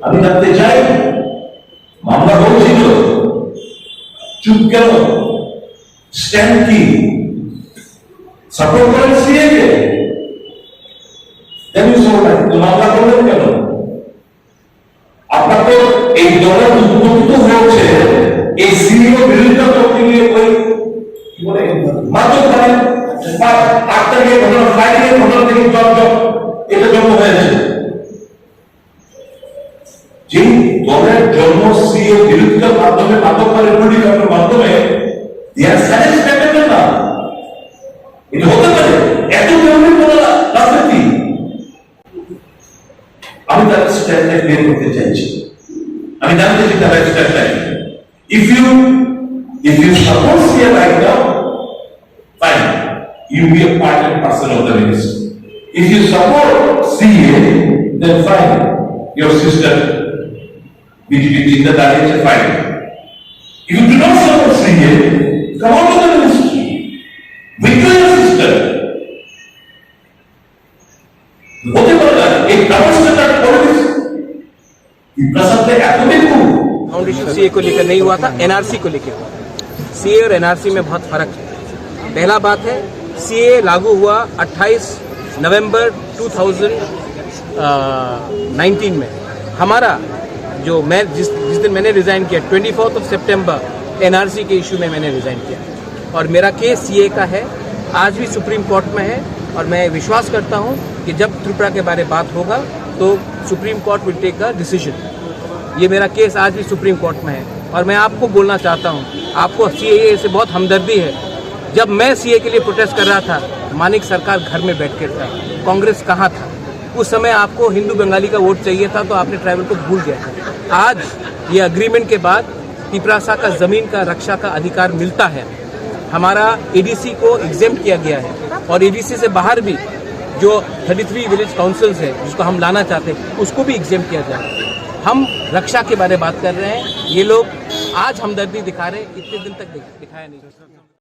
আমি জানতে চাই মামলা হয়েছিল, চুপ কেন? স্ট্যান্ড কি? সাপোর্ট করেন সিএকে? মামলা করলেন কেন? আপনার তো এই দলের উদ্বুদ্ধ হয়েছে এই সিইও বিরোধিতা করতে গিয়ে ওই মাধ্যম করেন 8 তারিখে ঘটনা, ফ্রাইডে ঘটনা থেকে এটা জন্ম হয়েছে। যে দলের জন্ম সিইও বিরোধিতার মাধ্যমে মাদকতার পরিকল্পনার মাধ্যমে না, এটা হতে পারে? এত গভীর রাজনীতি। আমি তার স্ট্যান্ডটা ক্লিয়ার করতে চাইছি। আমি জানতে চাই তার স্ট্যান্ডটা। If you support CA right now, fine, you be a part and parcel of the ministry. If you support CA, then fine, your sister BJP in the direction, fine. If you do not support CA, come out of the ministry. Withdraw your sister. होते पड़ेगा एक double politics प्रसाद atomic foundation CA को लेकर नहीं हुआ था, NRC को लेकर हुआ। सीए और एनआरसी में बहुत फर्क है। पहला बात है, सीए लागू हुआ 28 नवंबर 2019 में। हमारा जो मैं जिस दिन मैंने रिजाइन किया 24 सितंबर एनआरसी के इशू में मैंने रिजाइन किया, और मेरा केस सीए का है, आज भी सुप्रीम कोर्ट में है। और मैं विश्वास करता हूं कि जब त्रिपुरा के बारे में बात होगा तो supreme court will take a decision. ये मेरा केस आज भी सुप्रीम कोर्ट में है। और मैं आपको बोलना चाहता हूं, आपको सीएए से बहुत हमदर्दी है। जब मैं सीए के लिए प्रोटेस्ट कर रहा था, मानिक सरकार घर में बैठ कर था, कांग्रेस कहाँ था? उस समय आपको हिंदू बंगाली का वोट चाहिए था, तो आपने ट्राइबल को भूल गया था। आज ये अग्रीमेंट के बाद तिपरासा का जमीन का रक्षा का अधिकार मिलता है। हमारा एडीसी को एग्जेम्प्ट किया गया है, और एडीसी से बाहर भी जो 33 विलेज काउंसिल्स है जिसको हम लाना चाहते हैं, उसको भी एग्जेम्प्ट किया जाए। हम रक्षा के बारे में बात कर रहे हैं, ये लोग आज हमदर्दी दिखा रहे हैं, इतने दिन तक दिखाया नहीं।